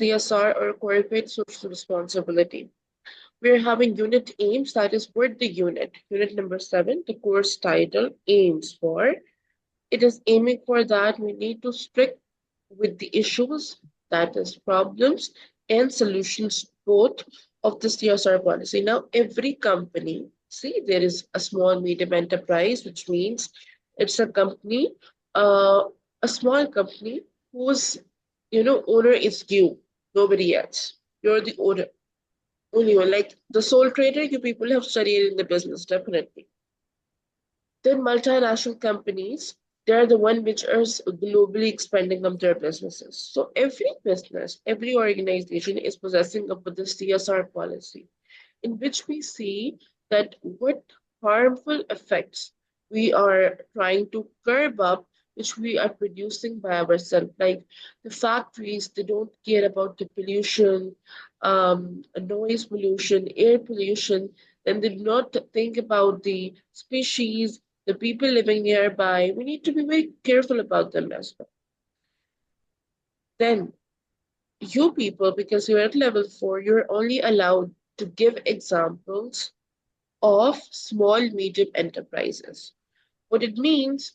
CSR or corporate social responsibility. We're having unit aims, that is what the unit. Unit number 7, the course title aims for. It is aiming for that we need to stick with the issues, that is problems and solutions both of the CSR policy. Now, every company, see, there is a small medium enterprise, which means it's a company, uh, a small company whose owner is you, nobody else. You're the owner, only one. Like the sole trader, you people have studied in the business, definitely. Then multinational companies, they're the one which are globally expanding up their businesses. So every business, every organization is possessing up with the CSR policy, in which we see that what harmful effects we are trying to curb up, which we are producing by ourselves. Like the factories, they don't care about the pollution, noise pollution, air pollution, then they do not think about the species, the people living nearby. We need to be very careful about them as well. Then you people, because you're at level 4, you're only allowed to give examples of small medium enterprises. What it means,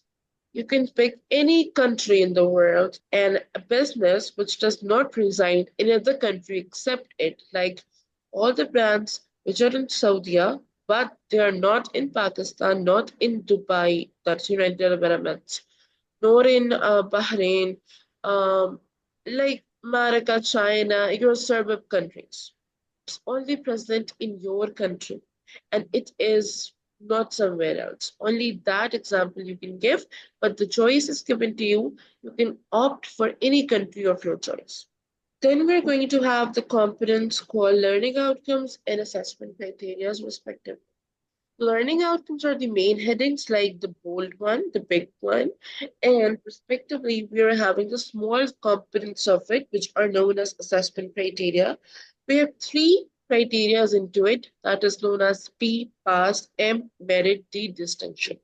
you can pick any country in the world and a business which does not reside in another country except it, like all the brands which are in Saudi, but they are not in Pakistan, not in Dubai, that's United Arab Emirates, nor in Bahrain, um, like America, China, your Arab countries. It's only present in your country and it is not somewhere else. Only that example you can give, but the choice is given to you. You can opt for any country of your choice. Then we're going to have the components called learning outcomes and assessment criteria respectively. Learning outcomes are the main headings, like the bold one, the big one, and respectively, we are having the small components of it, which are known as assessment criteria. We have three criteria into it, that is known as P, pass, M, merit, D, distinction.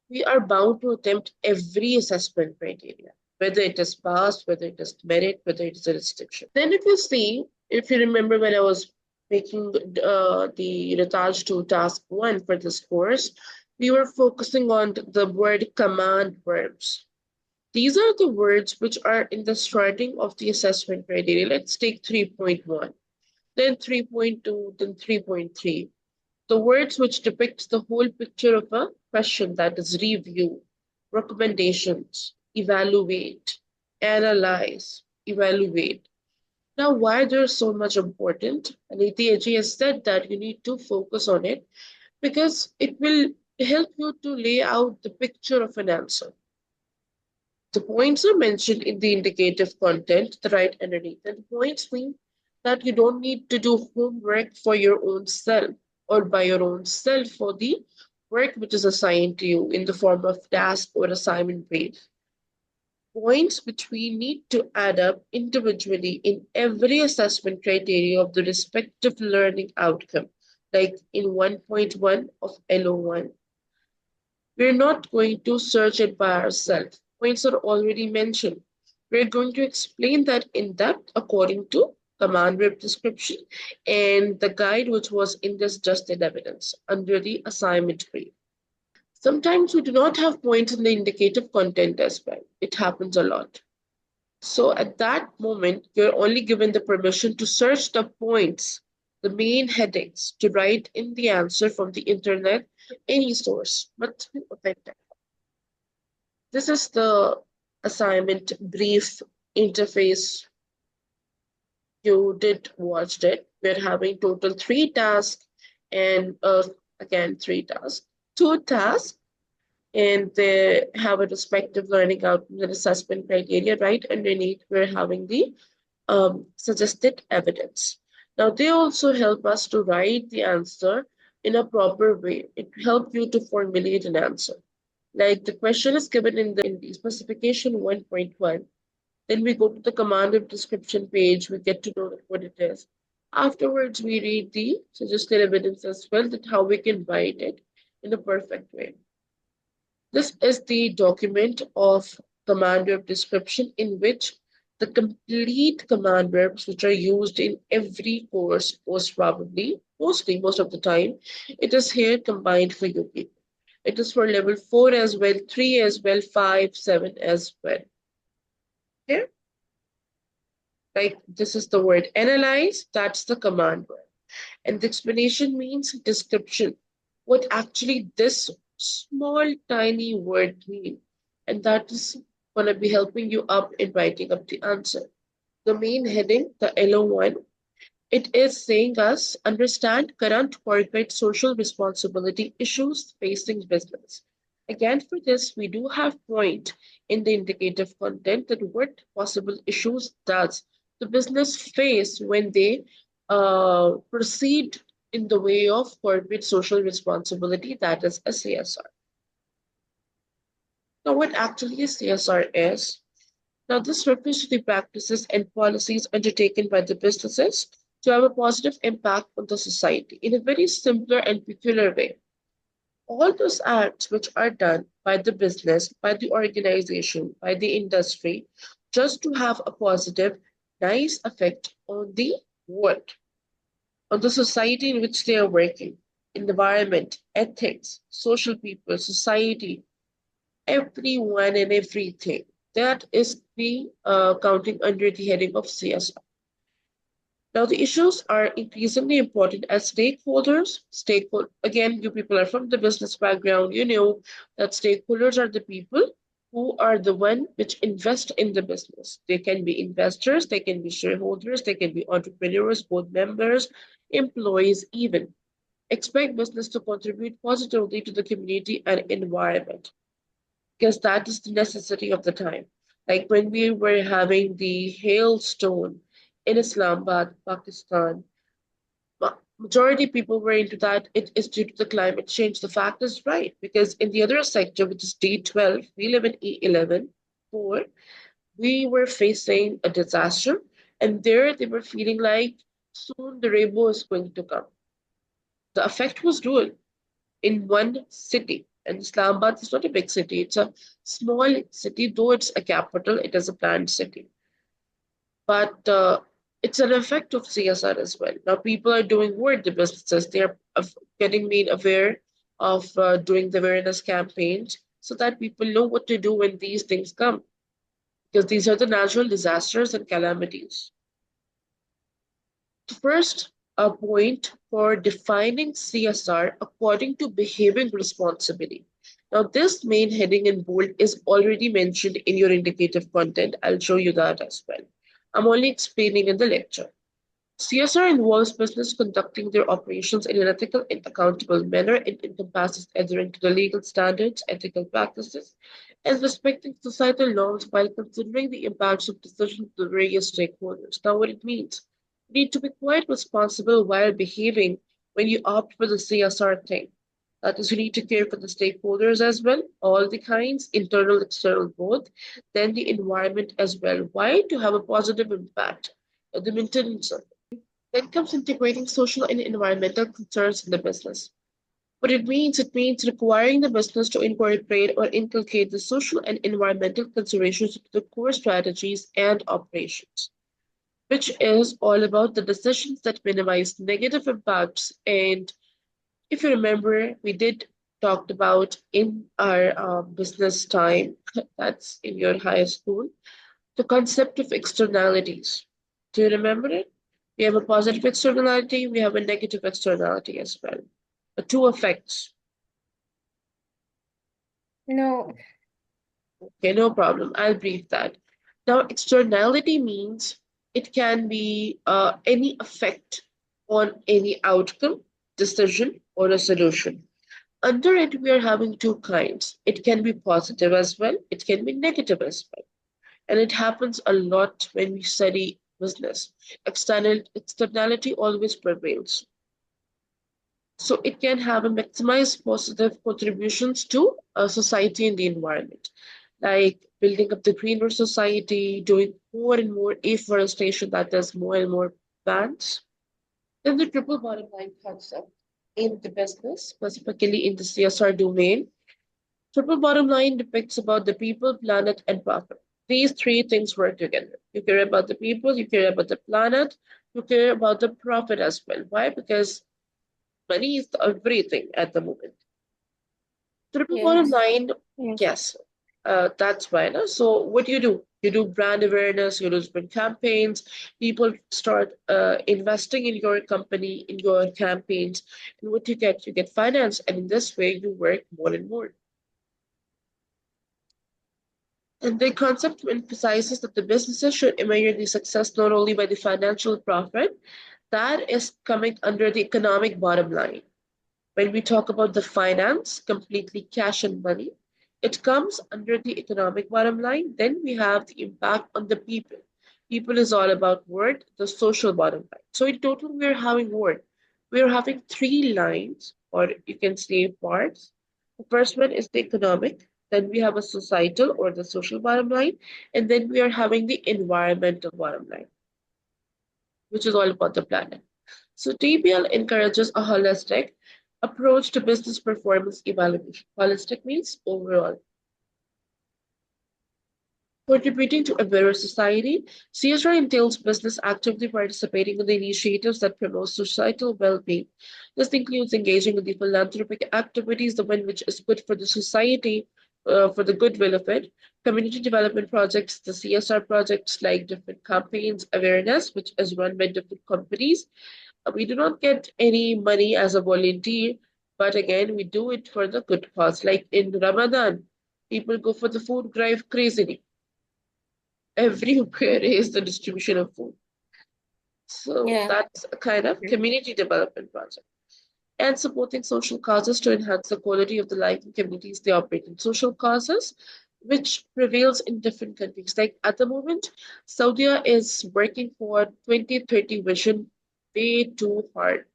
We are bound to attempt every assessment criteria, whether it is pass, whether it is merit, whether it is a distinction. Then if you see, if you remember when I was making the retouch to task 1 for this course, we were focusing on the word command verbs. These are the words which are in the starting of the assessment criteria. Let's take 3.1, then 3.2, then 3.3. The words which depicts the whole picture of a question, that is review, recommendations, evaluate, analyze, evaluate. Now, why they're so much important? And ATHE has said that you need to focus on it because it will help you to lay out the picture of an answer. The points are mentioned in the indicative content, the right underneath. And the points mean that you don't need to do homework for your own self or by your own self for the work which is assigned to you in the form of task or assignment brief. Points which we need to add up individually in every assessment criteria of the respective learning outcome, like in 1.1 of LO1. We're not going to search it by ourselves. Points are already mentioned. We're going to explain that in depth according to command verb description and the guide which was in this just in evidence under the assignment brief. Sometimes we do not have points in the indicative content as well. It happens a lot. So at that moment, you're only given the permission to search the points, the main headings, to write in the answer from the internet, any source, but authentic. This is the assignment brief interface. You did watched it. We're having total 3 tasks and again 3 tasks, 2 tasks, and they have a respective learning outcomes and assessment criteria. Right underneath, we're having the suggested evidence. Now, they also help us to write the answer in a proper way. It helps you to formulate an answer. Like the question is given in the specification 1.1. Then we go to the command of description page. We get to know what it is. Afterwards, we read the suggested evidence as well, that how we can write it in a perfect way. This is the document of command of description in which The complete command verbs, which are used in every course, most of the time, it is here combined for you people. It is for level 4 as well, 3 as well, 5, 7 as well. Here, like this is the word analyze, that's the command word. And the explanation means description. What actually this small tiny word means. And that is going to be helping you up in writing up the answer. The main heading, the yellow one, it is saying us understand current corporate social responsibility issues facing business. Again, for this, we do have point in the indicative content that what possible issues does the business face when they proceed in the way of corporate social responsibility, that is a CSR. Now, what actually a CSR is? Now, this refers to the practices and policies undertaken by the businesses to have a positive impact on the society in a very simpler and peculiar way. All those acts which are done by the business, by the organization, by the industry, just to have a positive, nice effect on the world, on the society in which they are working, environment, ethics, social people, society, everyone and everything. That is the counting under the heading of CSR. Now, the issues are increasingly important as again, you people are from the business background, you know that stakeholders are the people who are the one which invest in the business. They can be investors, they can be shareholders, they can be entrepreneurs, board members, employees, even. Expect business to contribute positively to the community and environment because that is the necessity of the time. Like when we were having the hailstone in Islamabad, Pakistan, majority people were into that. It is due to the climate change. The fact is right because in the other sector, which is D12, we live in E11, 4, we were facing a disaster, and there they were feeling like soon the rainbow is going to come. The effect was real in one city. And Islamabad is not a big city, it's a small city, though it's a capital, it is a planned city. But it's an effect of CSR as well. Now, people are doing what the businesses, they are getting made aware of doing the awareness campaigns so that people know what to do when these things come, because these are the natural disasters and calamities. First, a point for defining CSR according to behaving responsibly. Now, this main heading in bold is already mentioned in your indicative content. I'll show you that as well. I'm only explaining in the lecture. CSR involves business conducting their operations in an ethical and accountable manner. It encompasses adhering to the legal standards, ethical practices, and respecting societal norms while considering the impacts of decisions to various stakeholders. Now, what it means, you need to be quite responsible while behaving when you opt for the CSR thing. That is, you need to care for the stakeholders as well, all the kinds, internal, external, both, then the environment as well. Why? To have a positive impact, the maintenance of. Then comes integrating social and environmental concerns in the business. What it means requiring the business to incorporate or inculcate the social and environmental considerations into the core strategies and operations, which is all about the decisions that minimize negative impacts. And if you remember, we did talked about in our business time, that's in your high school, the concept of externalities. Do you remember it? We have a positive externality, we have a negative externality as well. The two effects. No. Okay, no problem. I'll brief that. Now, externality means it can be any effect on any outcome, decision, or a solution. Under it, we are having two kinds. It can be positive as well, it can be negative as well. And it happens a lot when we study business. Externality always prevails. So it can have a maximized positive contributions to society and the environment, like building up the greener society, doing more and more afforestation, that is more and more plants. Then the triple bottom line concept in the business, specifically in the CSR domain. Triple bottom line depicts about the people, planet, and profit. These three things work together. You care about the people, you care about the planet, you care about the profit as well. Why? Because money is everything at the moment. Triple bottom Yes. line, Yes. yes, that's why. No? So what do? You do brand awareness, you do different campaigns, people start investing in your company, in your campaigns, and what you get? You get finance, and in this way you work more and more. And the concept emphasizes that the businesses should measure the success not only by the financial profit, that is coming under the economic bottom line. When we talk about the finance, completely cash and money, it comes under the economic bottom line. Then we have the impact on the people. People is all about word, the social bottom line. So in total, we're having word. We're having three lines, or you can say parts. The first one is the economic. Then we have a societal or the social bottom line. And then we are having the environmental bottom line, which is all about the planet. So TBL encourages a holistic approach to business performance evaluation. Holistic means overall. Contributing to a better society, CSR entails business actively participating in the initiatives that promote societal well-being. This includes engaging in the philanthropic activities, the one which is good for the society, for the goodwill of it. Community development projects, the CSR projects like different campaigns, awareness, which is run by different companies. We do not get any money as a volunteer, but again, we do it for the good cause. Like in Ramadan, people go for the food drive crazily. Everywhere is the distribution of food. So Yeah. that's a kind of Mhm. community development project. And supporting social causes to enhance the quality of the life in communities they operate in. Social causes, which prevails in different countries. Like at the moment, Saudi is working for 2030 vision way too hard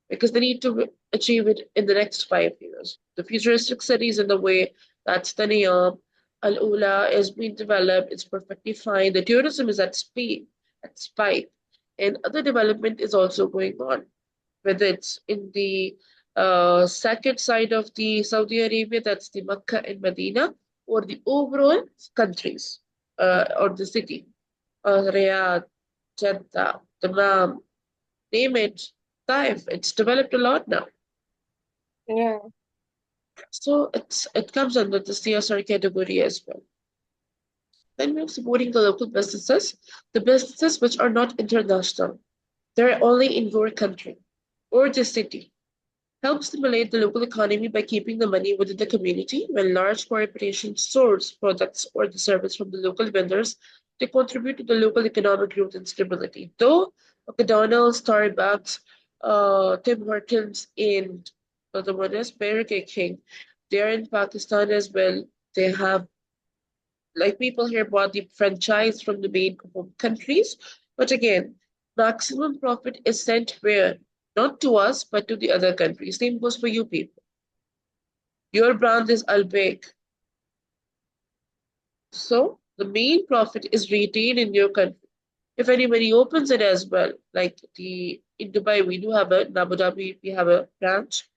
because they need to achieve it in the next 5 years. The futuristic cities in the way that's the Niyam, Al Ula is being developed, it's perfectly fine. The tourism is at speed, at spike, and other development is also going on, whether it's in the second side of the Saudi Arabia, that's the Makkah and Medina, or the overall countries or the city, Riyadh, Jeddah, Dammam, name it, Taif. It's developed a lot now. Yeah. So it comes under the CSR category as well. Then we're supporting the local businesses, the businesses which are not international. They're only in your country or the city. Help stimulate the local economy by keeping the money within the community. When large corporations source products or the service from the local vendors, they contribute to the local economic growth and stability. Though McDonald's, Starbucks, Tim Hortons, and the one is Burger King, they are in Pakistan as well. They have, like people here bought the franchise from the main home countries. But again, maximum profit is sent where? Not to us, but to the other countries. Same goes for you people. Your brand is Albake. So the main profit is retained in your country. If anybody opens it as well, like the in Dubai, we do have a in Abu Dhabi, we have a branch,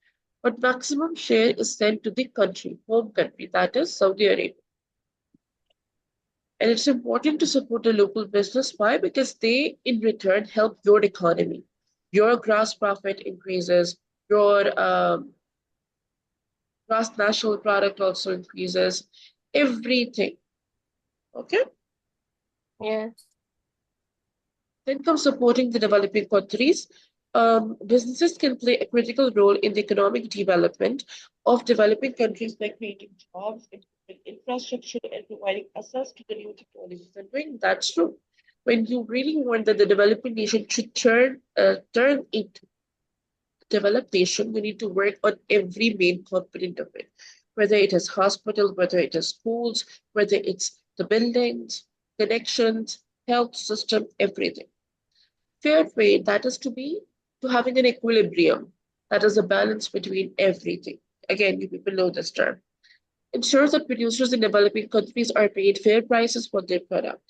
but maximum share is sent to the country, home country, that is Saudi Arabia. And it's important to support the local business. Why? Because they, in return, help your economy. Your gross profit increases, your gross national product also increases, everything. Okay? Yes. Then comes supporting the developing countries. Businesses can play a critical role in the economic development of developing countries by creating jobs, improving infrastructure, and providing access to the new technologies. And when that's true, when you really want that the developing nation should turn into developed nation, we need to work on every main component of it, whether it is hospital, whether it is schools, whether it's the buildings, connections, health system, everything. Fair trade, that is to having an equilibrium. That is a balance between everything. Again, you people know this term. Ensures that producers in developing countries are paid fair prices for their product.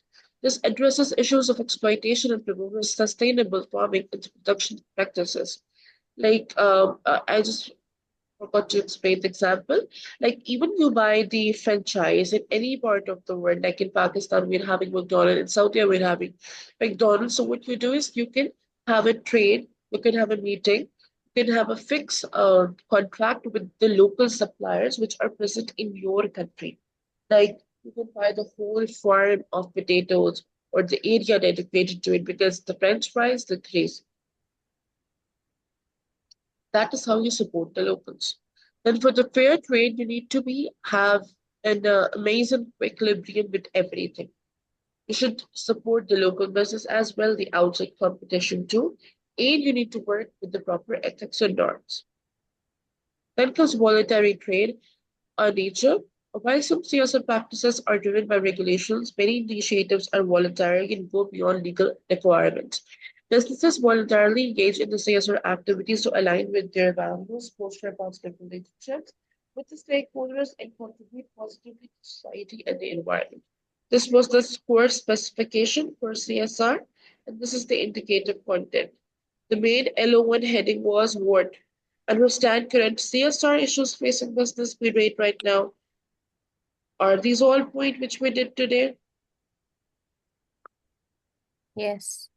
This addresses issues of exploitation and promotes sustainable farming and production practices. Like I just Forgot to explain the example. Like even you buy the franchise in any part of the world, like in Pakistan, we're having McDonald's, in Saudi, we're having McDonald's. So what you do is you can have a trade, you can have a meeting, you can have a fixed contract with the local suppliers which are present in your country. Like you can buy the whole farm of potatoes or the area dedicated to it because the French fries, the craze. That is how you support the locals. Then for the fair trade, you need to be have an amazing equilibrium with everything. You should support the local business as well, the outside competition too, and you need to work with the proper ethics and norms. Then comes voluntary trade nature. While some CSR practices are driven by regulations, many initiatives are voluntary and go beyond legal requirements. Businesses voluntarily engage in the CSR activities to align with their values, foster positive relationships with the stakeholders, and contribute positively to society and the environment. This was the core specification for CSR, and this is the indicative content. The main LO1 heading was what? Understand current CSR issues facing business we rate right now. Are these all points which we did today? Yes.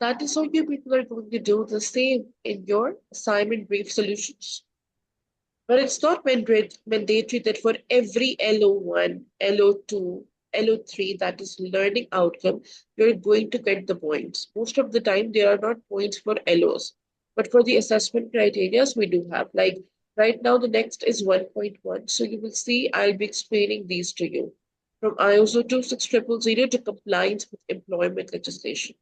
That is how you people are going to do the same in your assignment brief solutions. But it's not mandatory that for every LO1, LO2, LO3, that is learning outcome, you're going to get the points. Most of the time, there are not points for LOs. But for the assessment criteria, we do have. Like right now, the next is 1.1. So you will see I'll be explaining these to you. From ISO 26000 to compliance with employment legislation.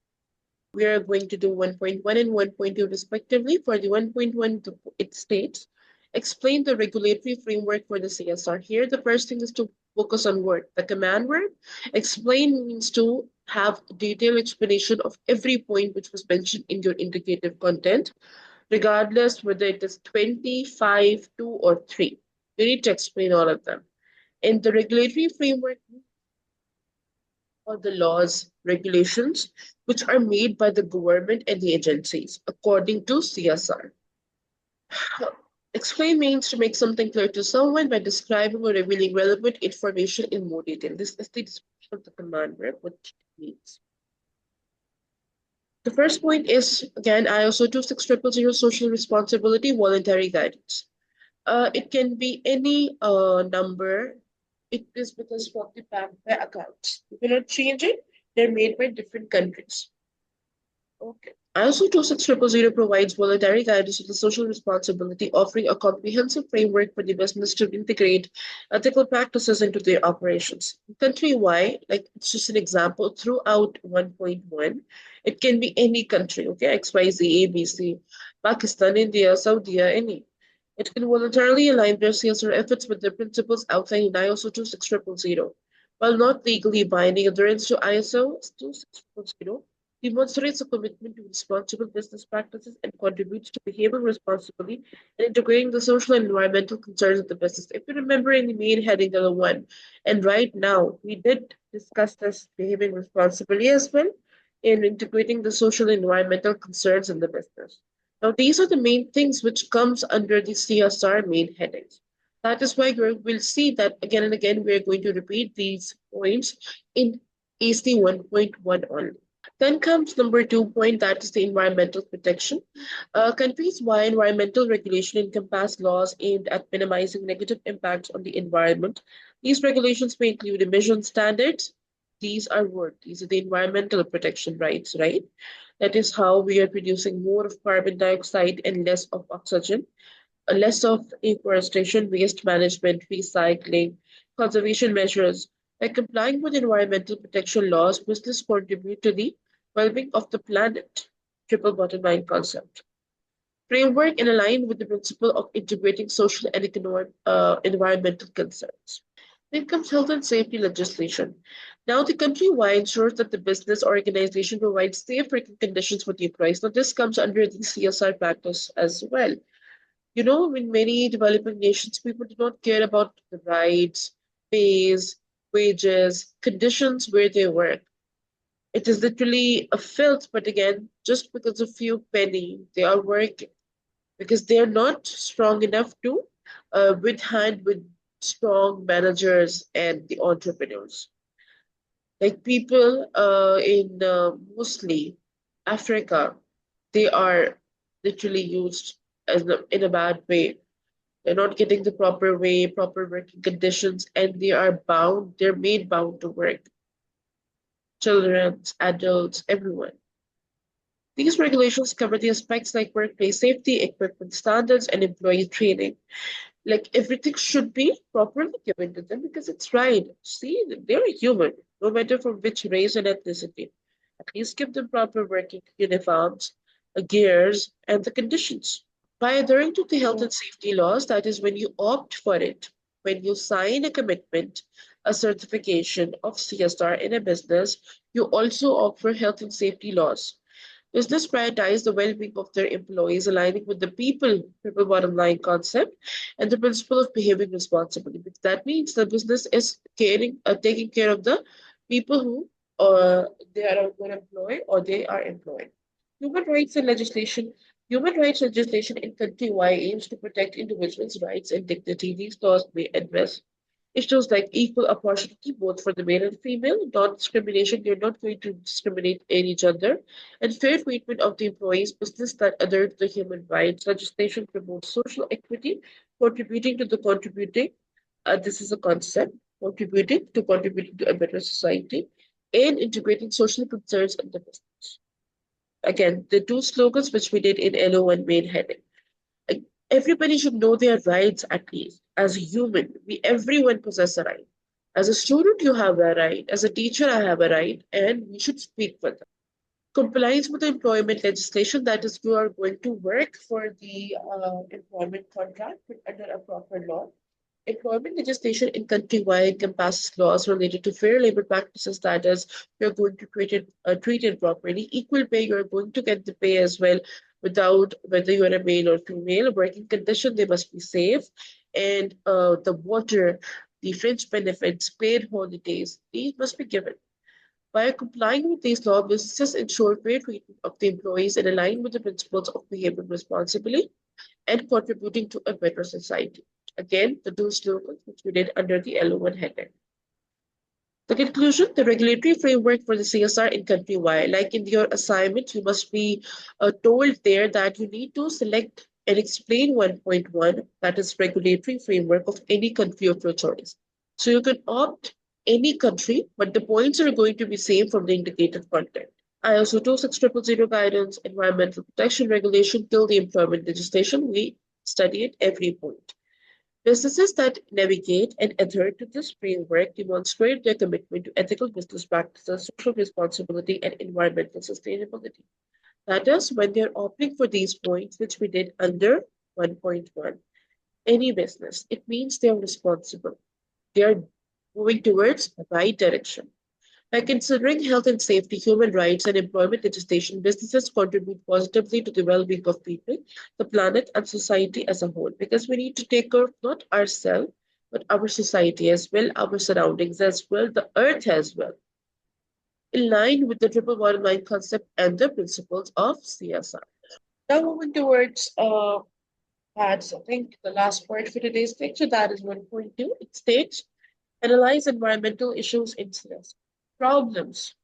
We are going to do 1.1 and 1.2 respectively. For the 1.1, it states, explain the regulatory framework for the CSR. Here, the first thing is to focus on word, the command word. Explain means to have a detailed explanation of every point which was mentioned in your indicative content, regardless whether it is 25, 2, or 3. You need to explain all of them. In the regulatory framework, or the laws, regulations, which are made by the government and the agencies according to CSR. Explain means to make something clear to someone by describing or revealing relevant information in more detail. This is the description of the command verb, what it means. The first point is, again, ISO 26000 social responsibility voluntary guidance. It can be any number. It is because from the bank by accounts. You cannot change it. They're made by different countries. Okay. ISO 26000 provides voluntary guidance to the social responsibility, offering a comprehensive framework for the business to integrate ethical practices into their operations. Countrywide, like it's just an example, throughout 1.1, it can be any country, okay? XYZ, ABC, Pakistan, India, Saudi, any. It can voluntarily align their CSR efforts with the principles outlined in ISO 26000. While not legally binding, adherence to ISO 26000 demonstrates a commitment to responsible business practices and contributes to behaving responsibly and integrating the social and environmental concerns of the business. If you remember in the main heading of the one, and right now we did discuss this behaving responsibly as well in integrating the social and environmental concerns in the business. Now, these are the main things which comes under the CSR main headings. That is why we will see that again and again we are going to repeat these points in AC 1.1 only. Then comes number 2 point, that is the environmental protection. Countries via environmental regulation encompass laws aimed at minimizing negative impacts on the environment. These regulations may include emission standards. These are what? These are the environmental protection rights, right? That is how we are producing more of carbon dioxide and less of oxygen, less of afforestation, waste management, recycling, conservation measures. By complying with environmental protection laws, business contribute to the well-being of the planet. Triple bottom line concept. Framework in align with the principle of integrating social and economic environmental concerns. Then comes health and safety legislation. Now, the country-wide ensures that the business organization provides safe working conditions for the employees. Now, this comes under the CSR practice as well. You know, in many developing nations, people do not care about the rights, pays, wages, conditions where they work. It is literally a filth, but again, just because a few penny, they are working. because they're not strong enough to withstand with strong managers and the entrepreneurs. Like people in mostly Africa, they are literally used in a bad way. They're not getting the proper way, proper working conditions, and they are bound, they're made bound to work. Children, adults, everyone. These regulations cover the aspects like workplace safety, equipment standards, and employee training. Like everything should be properly given to them because it's right. See, they're human, no matter from which race and ethnicity. At least give them proper working uniforms, gears, and the conditions. By adhering to the health Yeah. and safety laws, that is when you opt for it, when you sign a commitment, a certification of CSR in a business, you also opt for health and safety laws. Business prioritize the well-being of their employees, aligning with the people bottom line concept and the principle of behaving responsibly. Because that means the business is taking care of the people who they are going to employ or they are employed. Human rights and legislation. Human rights legislation in country Y aims to protect individuals' rights and dignity. These laws may address issues like equal opportunity both for the male and female, non-discrimination, you're not going to discriminate in each other, and fair treatment of the employees, business that adhere to the human rights. Legislation promotes social equity, contributing, this is a concept, contributing to a better society, and integrating social concerns in the business. Again, the two slogans which we did in LO1 main heading. Like, everybody should know their rights at least. As a human, we everyone possess a right. As a student, you have a right. As a teacher, I have a right, and we should speak for them. Compliance with the employment legislation, that is, you are going to work for the employment contract under a proper law. Employment legislation in country-wide encompasses laws related to fair labor practices, that is, you're going to treat it properly. Equal pay, you're going to get the pay as well without whether you're a male or female. Working condition, they must be safe. And the water, the fringe benefits, paid holidays, these must be given. By complying with these laws, businesses ensure fair treatment of the employees and align with the principles of behaving responsibly and contributing to a better society. Again, the two slogans which we did under the LO1 heading. The conclusion, the regulatory framework for the CSR in country Y. Like in your assignment, you must be told there that you need to select and explain 1.1, that is regulatory framework of any country of your choice. So you can opt any country, but the points are going to be same from the indicated content. ISO 26000 guidance, environmental protection regulation till the employment legislation, we study it every point. Businesses that navigate and adhere to this framework demonstrate their commitment to ethical business practices, social responsibility, and environmental sustainability. That is, when they're opting for these points, which we did under 1.1, any business, it means they're responsible. They're moving towards the right direction. By considering health and safety, human rights, and employment legislation, businesses contribute positively to the well being of people, the planet, and society as a whole. Because we need to take care of not ourselves, but our society as well, our surroundings as well, the earth as well, in line with the triple bottom line concept and the principles of CSR. Now, moving towards that's, I think, the last part for today's lecture. That is 1.2. It states analyze environmental issues in CS. Problems.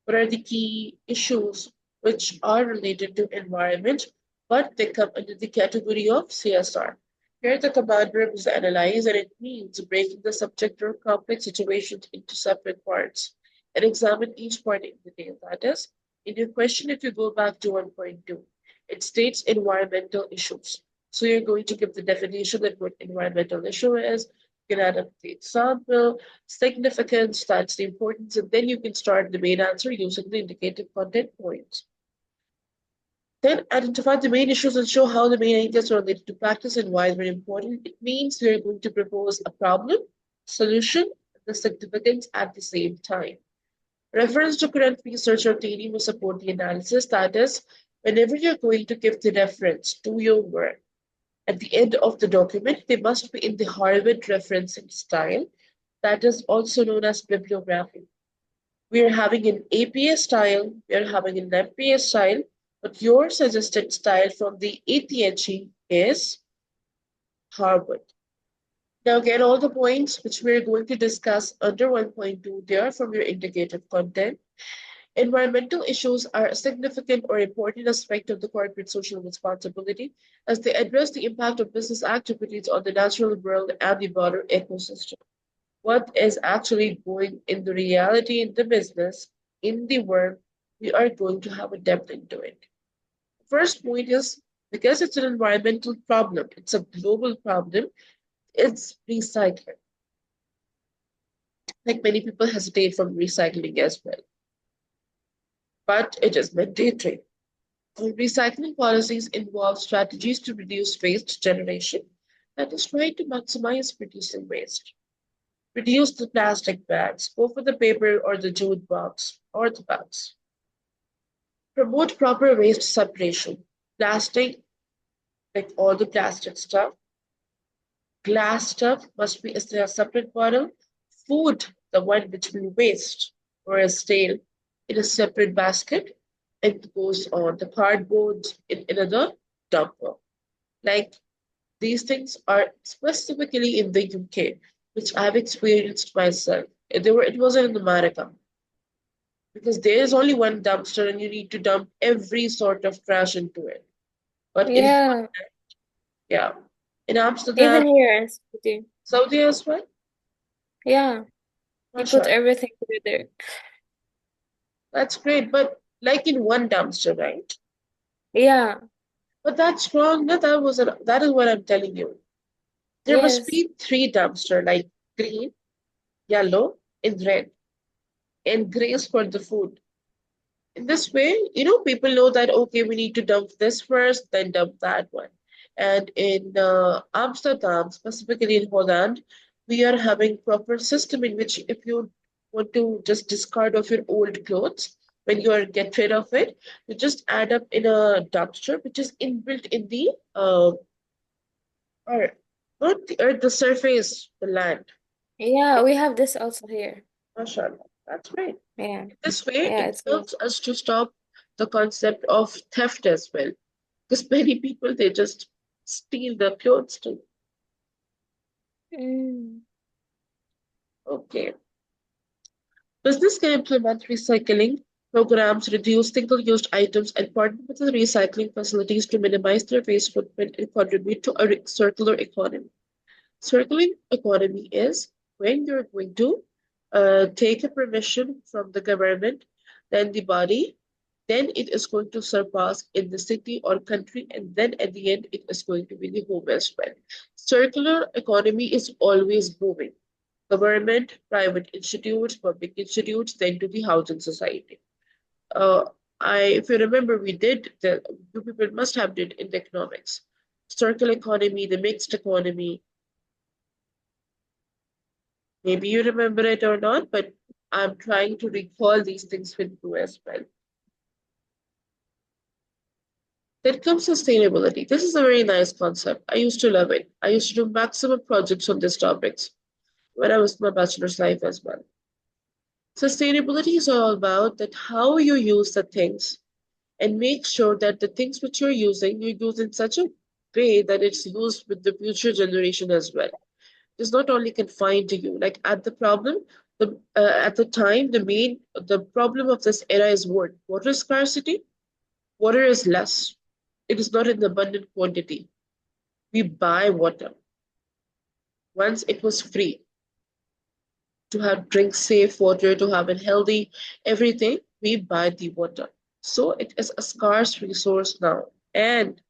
What are the key issues which are related to environment, but they come under the category of CSR? Here, the command verb is analyze, and it means breaking the subject or complex situations into separate parts and examine each part in detail. That is, in your question, if you go back to 1.2, it states environmental issues. So you're going to give the definition of what environmental issue is. You can add up the example, significance, that's the importance, and then you can start the main answer using the indicated content points. Then identify the main issues and show how the main ideas are related to practice and why they're important. It means we're going to propose a problem, solution, and the significance at the same time. Reference to current research or theory will support the analysis. That is, whenever you're going to give the reference to your work, at the end of the document, they must be in the Harvard referencing style. That is also known as bibliography. We are having an APA style, we are having an MPA style, But your suggested style from the ATHE is Harvard. Now, again, all the points which we're going to discuss under 1.2, they are from your indicative content. Environmental issues are a significant or important aspect of the corporate social responsibility as they address the impact of business activities on the natural world and the broader ecosystem. What is actually going in the reality in the business, in the work, we are going to have a depth into it. First point is because it's an environmental problem, it's a global problem, it's recycling. Like many people hesitate from recycling as well, but it is mandatory. Recycling policies involve strategies to reduce waste generation that is trying to maximize reducing waste. Reduce the plastic bags, go for the paper or the jute box or the bags. Promote proper waste separation. Plastic, like all the plastic stuff, glass stuff must be in a separate bottle. Food, the one which we waste or is stale, in a separate basket. It goes on the cardboard in another dumper. Like these things are specifically in the UK, which I've experienced myself. It wasn't in America because there is only one dumpster and you need to dump every sort of trash into it. But in Yeah. yeah, in Amsterdam, Even here in city. Saudi as well, Yeah. You put mashallah, everything together. that's great. But like in one dumpster, right? Yeah. But that's wrong. No, that is what I'm telling you. There must Yes. be three dumpster, like green, yellow, and red, and grays for the food. In this way, people know that, okay, we need to dump this first, then dump that one. And in Amsterdam, specifically in Holland, we are having proper system in which if you want to just discard of your old clothes, when you are get rid of it, you just add up in a dumpster, which is inbuilt in the or not the earth, the surface, the land. Yeah, we have this also here. MashaAllah. That's great. Yeah. This way, Yeah, it it's good. helps us to stop the concept of theft as well. Because many people, they just steal the clothes too. Mm. Okay. Business can implement recycling programs, reduce single-use items, and partner with the recycling facilities to minimize their waste footprint and contribute to a circular economy. Circular economy is when you're going to take a permission from the government, then the body, then it is going to surpass in the city or country, and then at the end, it is going to be the home as well. Circular economy is always moving. Government, private institutes, public institutes, then to the housing society. Uh, if you remember, you people must have did in the economics. Circular economy, the mixed economy, maybe you remember it or not, but I'm trying to recall these things with you as well. Then comes sustainability. This is a very nice concept. I used to love it. I used to do maximum projects on these topics when I was in my bachelor's life as well. Sustainability is all about that how you use the things and make sure that the things which you use in such a way that it's used with the future generation as well. It's not only confined to you. Like at the time, the problem of this era is what? Water scarcity. Water is less. It is not in abundant quantity. We buy water. Once it was free to have drink safe water, to have it healthy, everything, we buy the water. So it is a scarce resource now. And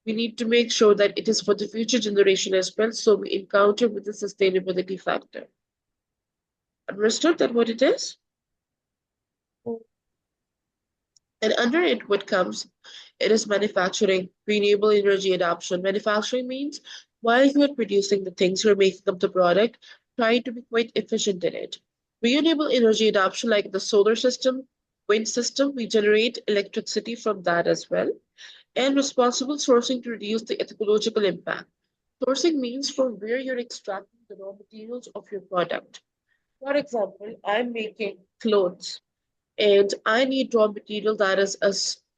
we need to make sure that it is for the future generation as well. So we encounter with the sustainability factor. Understood that what it is? Mm. And under it, what comes, it is manufacturing, renewable energy adoption. Manufacturing means while you are producing the things, you're making up the product, trying to be quite efficient in it. Renewable energy adoption, like the solar system, wind system, we generate electricity from that as well. And responsible sourcing to reduce the ecological impact. Sourcing means from where you're extracting the raw materials of your product. For example, I'm making clothes and I need raw material that is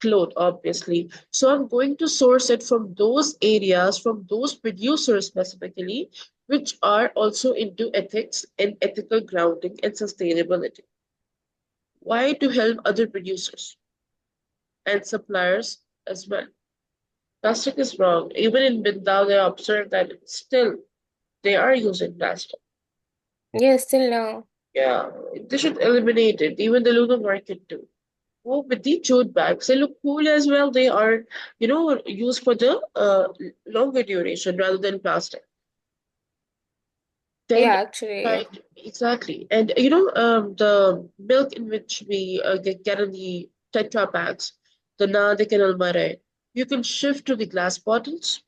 cloth, obviously. So I'm going to source it from those areas, from those producers specifically, which are also into ethics and ethical grounding and sustainability. Why? To help other producers and suppliers as well. Plastic is wrong. Even in Bindal, they observe that still they are using plastic. Yeah, still no. Yeah, they should eliminate it. Even the lunar market too. Oh, with the jute bags, they look cool as well. They are, used for the longer duration rather than plastic. Then, Yeah, actually, yeah. right, exactly. And the milk in which we get in the Tetra packs, the Nadik and Almare, you can shift to the glass bottles.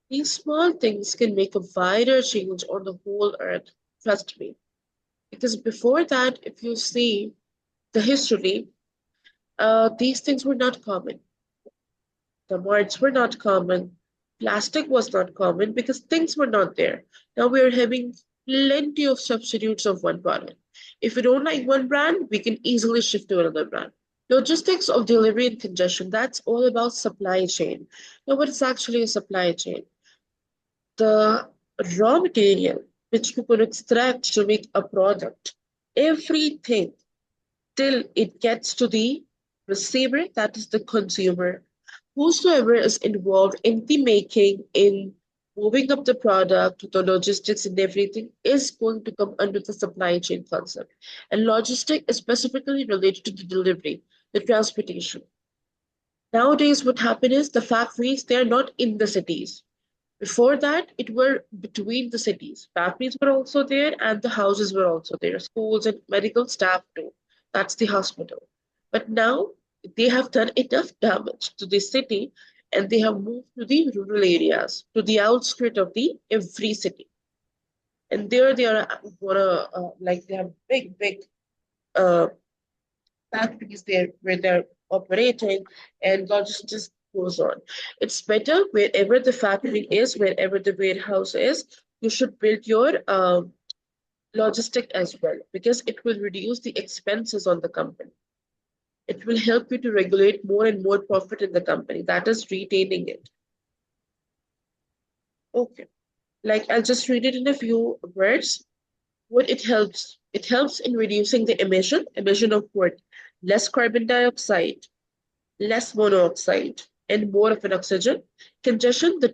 These small things can make a wider change on the whole earth. Trust me. Because before that, if you see the history, these things were not common. The words were not common. Plastic was not common because things were not there. Now we are having plenty of substitutes of one product. If we don't like one brand, we can easily shift to another brand. Logistics of delivery and congestion, that's all about supply chain. Now, what is actually a supply chain? The raw material which we could extract to make a product, everything till it gets to the receiver, that is the consumer. Whosoever is involved in the making, in moving up the product, the logistics and everything is going to come under the supply chain concept. And logistic is specifically related to the delivery, the transportation. Nowadays, what happened is the factories, they're not in the cities. Before that, it were between the cities. Factories were also there and the houses were also there. Schools and medical staff too. That's the hospital. But now they have done enough damage to the city and they have moved to the rural areas, to the outskirts of the every city. And there they are gonna like they have big uh, factories there where they're operating and logistics goes on. It's better wherever the factory is, wherever the warehouse is, you should build your logistic as well because it will reduce the expenses on the company. It will help you to regulate more and more profit in the company. That is retaining it. Okay. Like I'll just read it in a few words. What it helps? It helps in reducing the emission of what? Less carbon dioxide, less monoxide, and more of an oxygen. Congestion, the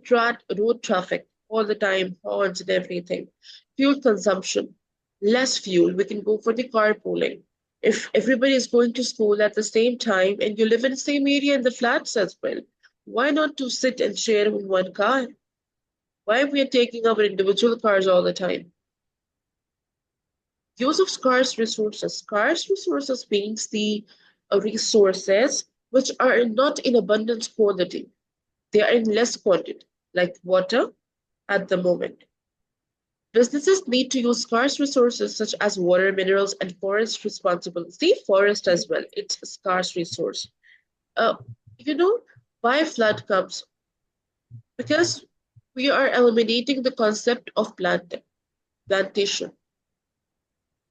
road traffic, all the time, horns and everything. Fuel consumption, less fuel. We can go for the carpooling. If everybody is going to school at the same time and you live in the same area in the flats as well, why not to sit and share in one car? Why we are taking our individual cars all the time? Use of scarce resources. Scarce resources means the resources which are not in abundance quantity. They are in less quantity, like water at the moment. Businesses need to use scarce resources such as water, minerals, and forest responsibly. See, forest as well. It's a scarce resource. Uh, you know, why flood comes? Because we are eliminating the concept of plantation.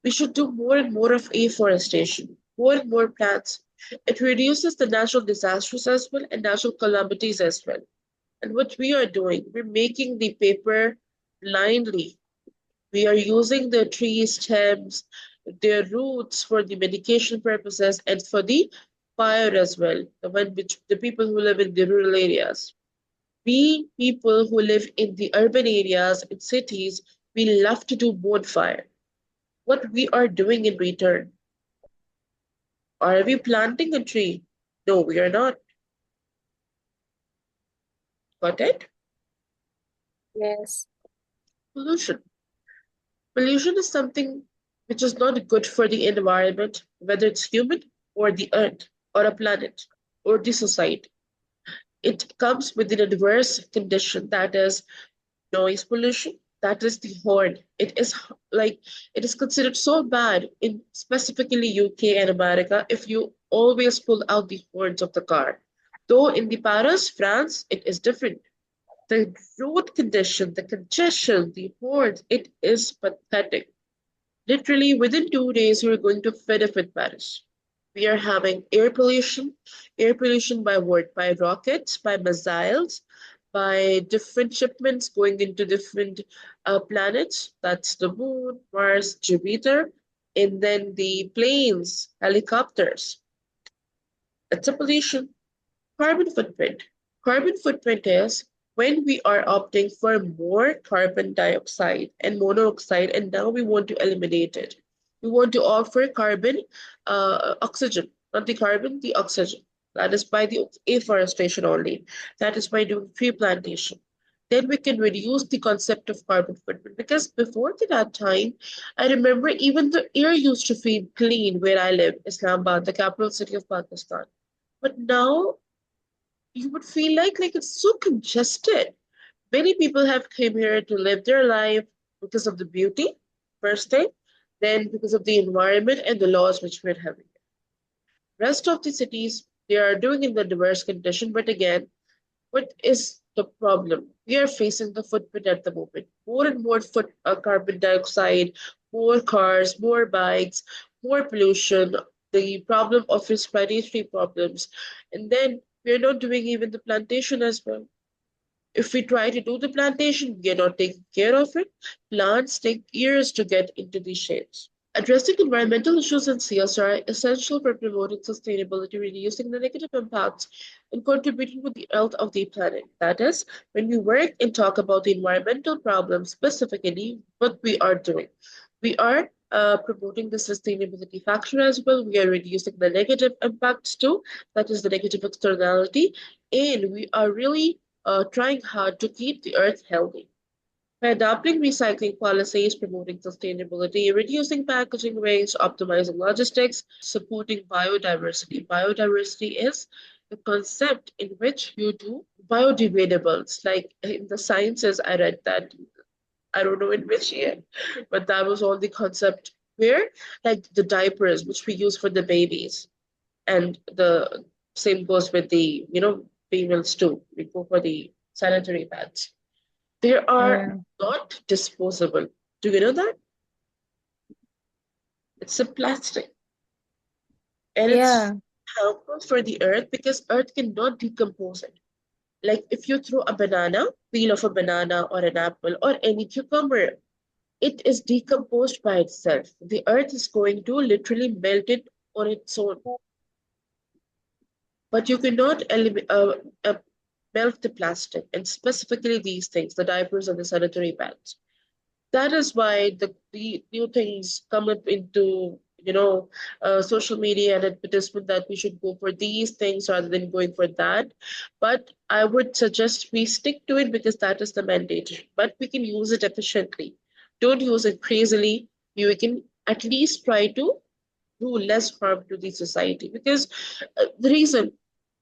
We should do more and more of afforestation, more and more plants. It reduces the natural disasters as well and natural calamities as well. And what we are doing, we're making the paper blindly. We are using the tree stems, their roots for the medication purposes and for the fire as well, the one which the people who live in the rural areas. We people who live in the urban areas, in cities, we love to do bonfire. What we are doing in return. Are we planting a tree? No, we are not. Got it? Yes. Pollution. Pollution is something which is not good for the environment, whether it's human or the earth or a planet or the society. It comes with an adverse condition that is noise pollution. That is the horn. It is like it is considered so bad in specifically UK and America if you always pull out the horns of the car. Though in the Paris, France, it is different. The road condition, the congestion, the horns, it is pathetic. Literally within 2 days, you're going to fed up with Paris. We are having air pollution by what? By rockets, by missiles, by different shipments going into different planets. That's the moon, Mars, Jupiter, and then the planes, helicopters. It's a pollution. Carbon footprint. Carbon footprint is when we are opting for more carbon dioxide and monoxide, and now we want to eliminate it. We want to offer carbon, oxygen, not the carbon, the oxygen. That is by the afforestation only. That is by doing tree plantation. Then we can reduce the concept of carbon footprint because before that time, I remember even the air used to feel clean where I live, Islamabad, the capital city of Pakistan. But now you would feel like it's so congested. Many people have came here to live their life because of the beauty, first thing, then because of the environment and the laws which we're having. Rest of the cities, they are doing in the diverse condition, but again, what is the problem? We are facing the footprint at the moment. More and more carbon dioxide, more cars, more bikes, more pollution, the problem of respiratory problems. And then we're not doing even the plantation as well. If we try to do the plantation, we are not taking care of it. Plants take years to get into these shapes. Addressing environmental issues in CSR are essential for promoting sustainability, reducing the negative impacts, and contributing to the health of the planet. That is, when we work and talk about the environmental problems specifically, what we are doing. We are promoting the sustainability factor as well. We are reducing the negative impacts too, that is the negative externality, and we are really trying hard to keep the earth healthy. By adopting recycling policies, promoting sustainability, reducing packaging waste, optimizing logistics, supporting biodiversity. Biodiversity is the concept in which you do biodegradables. Like in the sciences, I read that, I don't know in which year, but that was all the concept where, like the diapers, which we use for the babies, and the same goes with the, females too. We go for the sanitary pads. They are Yeah. not disposable. Do you know that? It's a plastic and it's Yeah. helpful for the earth because earth cannot decompose it. Like if you throw a banana, peel of a banana or an apple or any cucumber, it is decomposed by itself. The earth is going to literally melt it on its own. But you cannot melt the plastic and specifically these things, the diapers and the sanitary pads. That is why the new things come up into social media and advertisement that we should go for these things rather than going for that. But I would suggest we stick to it because that is the mandate. But we can use it efficiently. Don't use it crazily. We can at least try to do less harm to the society because the reason,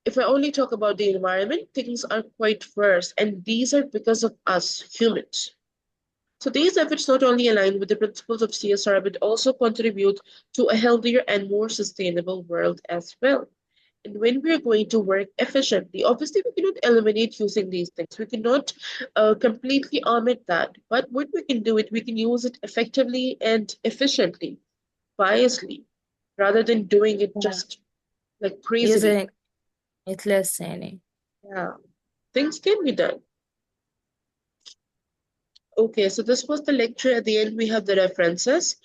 if I only talk about the environment, things are quite worse, and these are because of us humans. So these efforts not only align with the principles of CSR, but also contribute to a healthier and more sustainable world as well. And when we're going to work efficiently, obviously we cannot eliminate using these things. We cannot completely omit that. But what we can do it, we can use it effectively and efficiently, wisely, rather than doing it Yeah. just like crazily. Using it less يعني. Yeah, things can be done. Okay, so this was the lecture. At the end, we have the references.